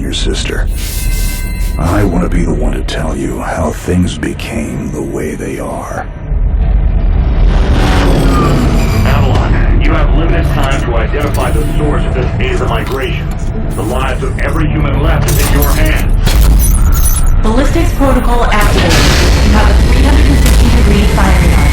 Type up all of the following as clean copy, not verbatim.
your sister. I want to be the one to tell you how things became the way they are. Avalon, you have limited time to identify the source of this Aza migration. The lives of every human left is in your hands. Ballistics protocol activated. You have a 360-degree firing line.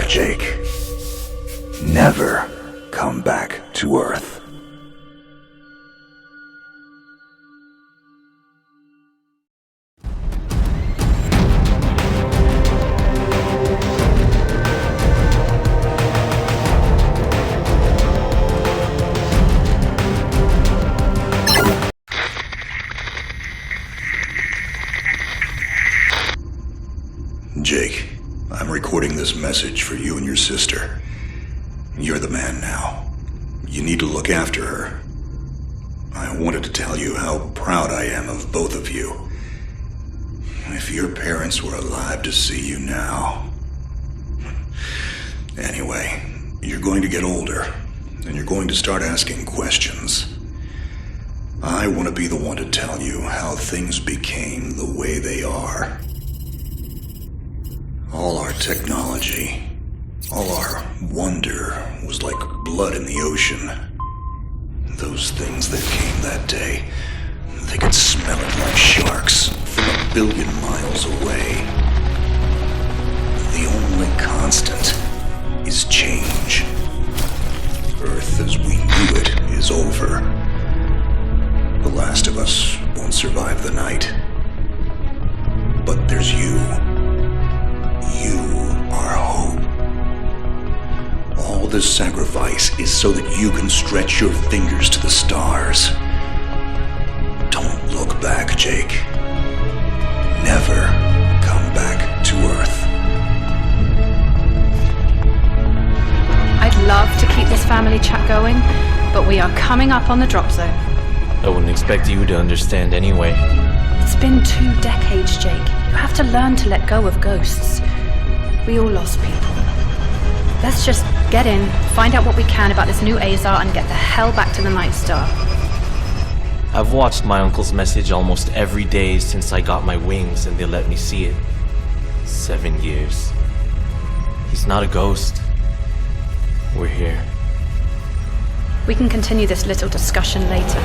Jake. Never come back to Earth. Jake, I'm recording this message for you and your sister. You're the man now. You need to look after her. I wanted to tell you how proud I am of both of you. If your parents were alive to see you now. Anyway, you're going to get older, and you're going to start asking questions. I want to be the one to tell you how things became the way they are. All our technology, all our wonder was like blood in the ocean. Those things that came that day, they could smell it like sharks from 1 billion miles away. The only constant is change. Earth as we knew it is over. The last of us won't survive the night. But there's you. You are hope. All this sacrifice is so that you can stretch your fingers to the stars. Don't look back, Jake. Never come back to Earth. I'd love to keep this family chat going, but we are coming up on the drop zone. I wouldn't expect you to understand anyway. It's been 2 decades, Jake. You have to learn to let go of ghosts. We all lost people. Let's just get in, find out what we can about this new Azar, and get the hell back to the Night Star. I've watched my uncle's message almost every day since I got my wings and they let me see it. 7 years. He's not a ghost. We're here. We can continue this little discussion later.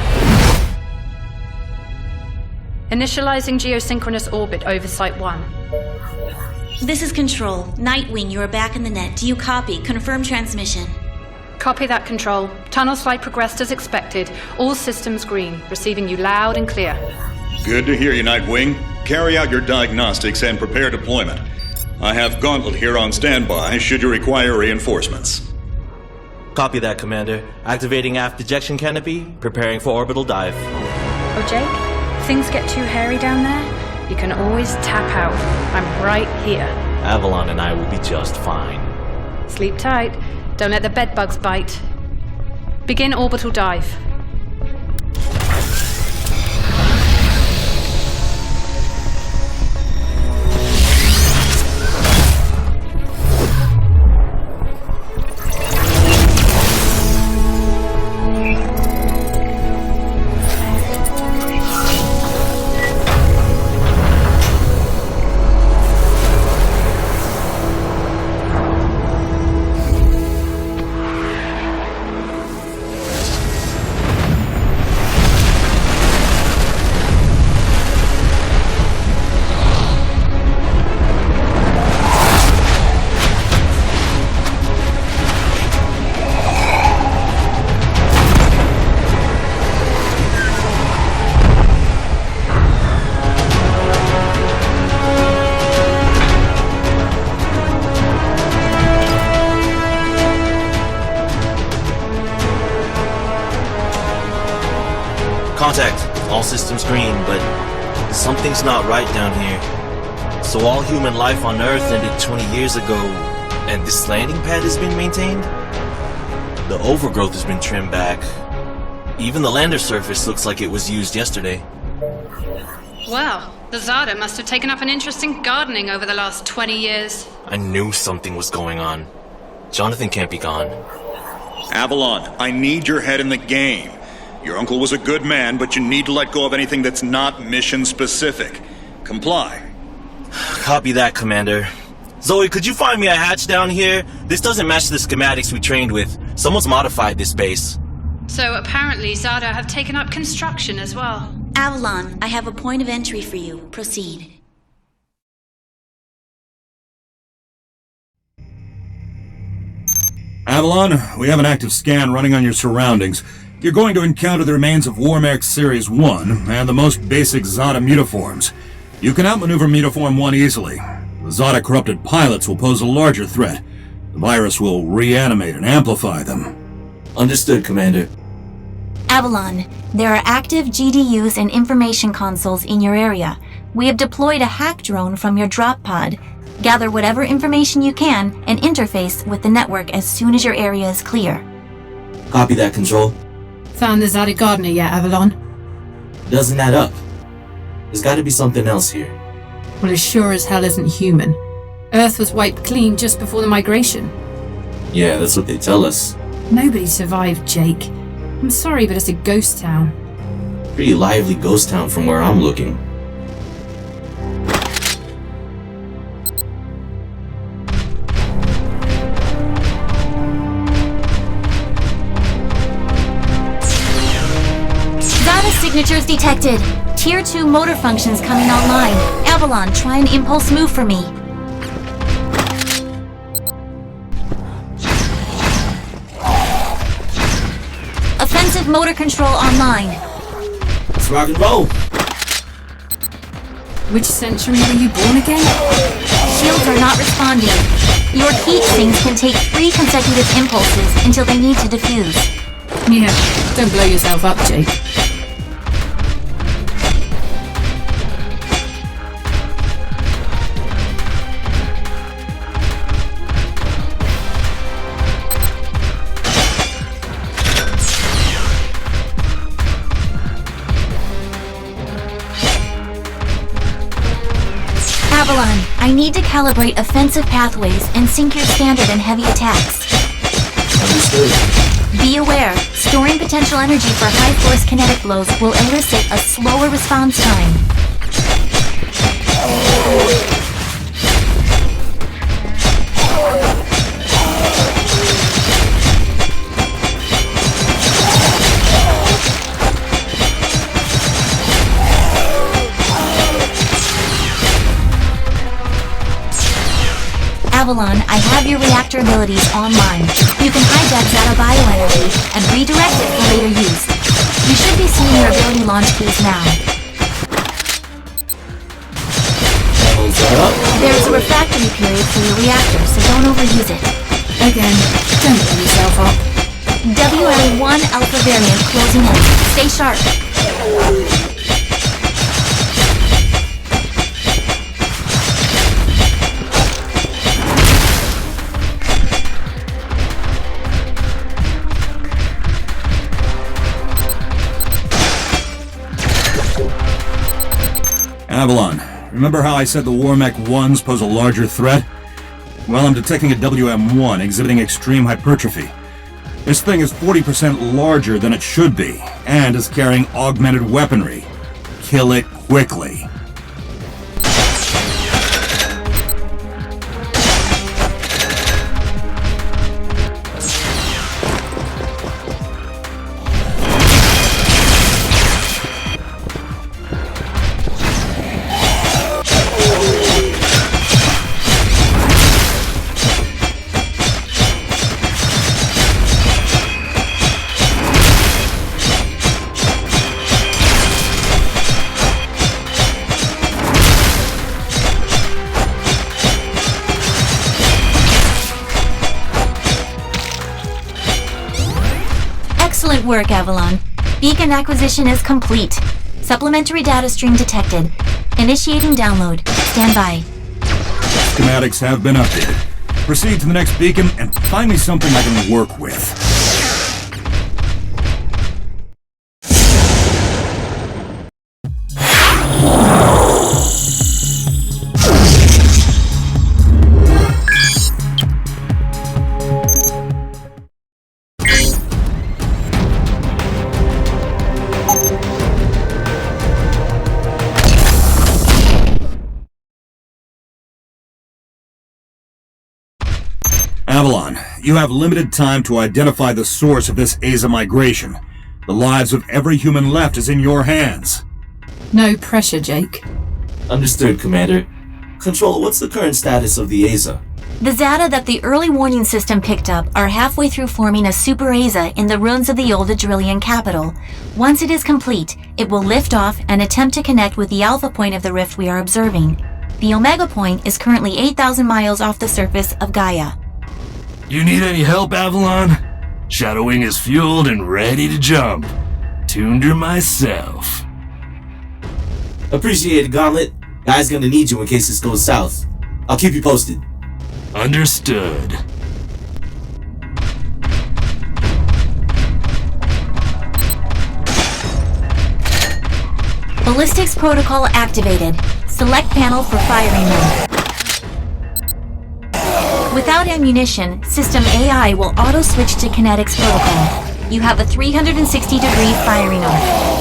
Initializing geosynchronous orbit over Site 1. This is Control. Nightwing, you are back in the net. Do you copy? Confirm transmission. Copy that, Control. Tunnel slide progressed as expected. All systems green. Receiving you loud and clear. Good to hear you, Nightwing. Carry out your diagnostics and prepare deployment. I have Gauntlet here on standby should you require reinforcements. Copy that, Commander. Activating aft ejection canopy, preparing for orbital dive. Oh, Jake? If things get too hairy down there, you can always tap out. I'm right here. Avalon and I will be just fine. Sleep tight. Don't let the bedbugs bite. Begin orbital dive. Contact. All systems green, but something's not right down here. So all human life on Earth ended 20 years ago, and this landing pad has been maintained? The overgrowth has been trimmed back. Even the lander surface looks like it was used yesterday. Wow, the Zada must have taken up an interest in gardening over the last 20 years. I knew something was going on. Jonathan can't be gone. Avalon, I need your head in the game. Your uncle was a good man, but you need to let go of anything that's not mission-specific. Comply. Copy that, Commander. Zoe, could you find me a hatch down here? This doesn't match the schematics we trained with. Someone's modified this base. So apparently Zada have taken up construction as well. Avalon, I have a point of entry for you. Proceed. Avalon, we have an active scan running on your surroundings. You're going to encounter the remains of Warmax Series 1 and the most basic Zada mutaforms. You can outmaneuver Mutaform 1 easily. The Zada corrupted pilots will pose a larger threat. The virus will reanimate and amplify them. Understood, Commander. Avalon, there are active GDUs and information consoles in your area. We have deployed a hack drone from your drop pod. Gather whatever information you can and interface with the network as soon as your area is clear. Copy that, Control. Found the Zada gardener yet, Avalon? Doesn't add up. There's gotta be something else here. Well, it sure as hell isn't human. Earth was wiped clean just before the migration. Yeah, that's what they tell us. Nobody survived, Jake. I'm sorry, but it's a ghost town. Pretty lively ghost town from where I'm looking. Zada signatures detected. Tier 2 motor functions coming online. Avalon, try an impulse move for me. Offensive motor control online. Let's rock and roll. Which century were you born again? Shields are not responding. Your heat sinks can take 3 consecutive impulses until they need to defuse. Yeah, don't blow yourself up, Jake. Avalon, I need to calibrate offensive pathways and sync your standard and heavy attacks. Understood. Be aware, storing potential energy for high-force kinetic blows will elicit a slower response time. Avalon, I have your reactor abilities online. You can hijack Zada bioenergy and redirect it for later use. You should be seeing your ability launch keys now. There is a refractory period for your reactor, so don't overuse it. Again, don't blow yourself up. WL1 Alpha variant closing in. Stay sharp. Avalon, remember how I said the Warmech 1s pose a larger threat? Well, I'm detecting a WM1 exhibiting extreme hypertrophy. This thing is 40% larger than it should be, and is carrying augmented weaponry. Kill it quickly. Excellent work, Avalon. Beacon acquisition is complete. Supplementary data stream detected. Initiating download. Stand by. Schematics have been updated. Proceed to the next beacon and find me something I can work with. Avalon, you have limited time to identify the source of this Aza migration. The lives of every human left is in your hands. No pressure, Jake. Understood, Commander. Control, what's the current status of the Aza? The Zata that the early warning system picked up are halfway through forming a super Aza in the ruins of the old Adrillian capital. Once it is complete, it will lift off and attempt to connect with the alpha point of the rift we are observing. The Omega point is currently 8,000 miles off the surface of Gaia. You need any help, Avalon? Shadowwing is fueled and ready to jump. Tuned her myself. Appreciate it, Gauntlet. Guy's gonna need you in case this goes south. I'll keep you posted. Understood. Ballistics protocol activated. Select panel for firing mode. Without ammunition, System AI will auto-switch to kinetics protocol. You have a 360-degree firing arc.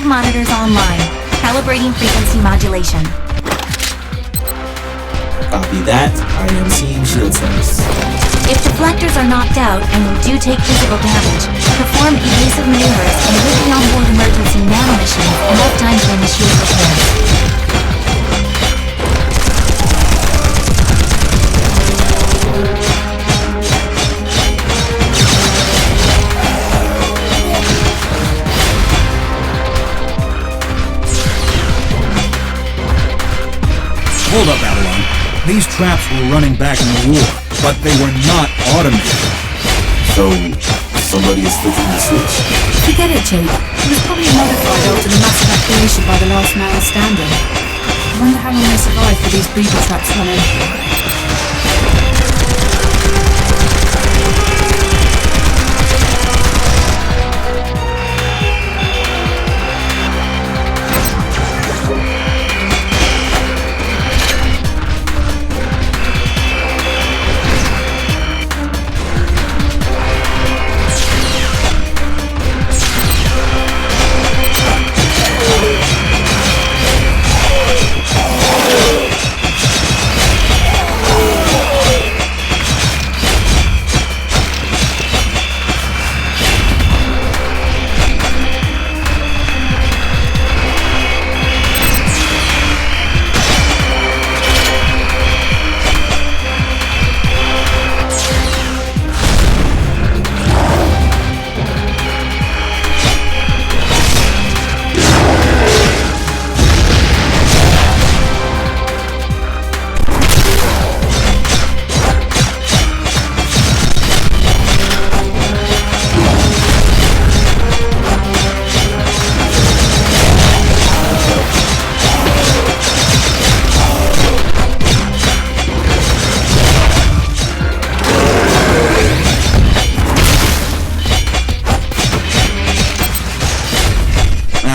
Monitors online. Calibrating frequency modulation. Copy that. I am seeing shield service. If deflectors are knocked out and you do take physical damage, perform evasive maneuvers and with the onboard emergency nanomachine enough time to initiate repairs. Hold up, Avalon. These traps were running back in the war, but they were not automated. So, somebody is flicking the switch? Forget it, Jake. It was probably modified after the mass evacuation by the last man standing. I wonder how long they survived with these breeder traps running.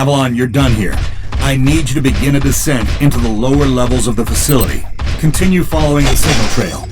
Avalon, you're done here. I need you to begin a descent into the lower levels of the facility. Continue following the signal trail.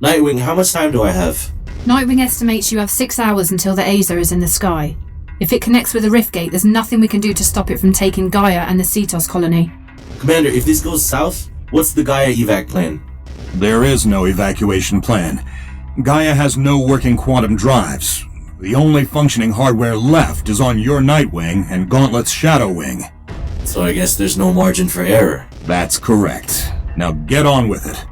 Nightwing, how much time do I have? Nightwing estimates you have 6 hours until the Azer is in the sky. If it connects with the rift gate, there's nothing we can do to stop it from taking Gaia and the Cetos colony. Commander, if this goes south, what's the Gaia evac plan? There is no evacuation plan. Gaia has no working quantum drives. The only functioning hardware left is on your Nightwing and Gauntlet's Shadow Wing. So I guess there's no margin for error. That's correct. Now get on with it.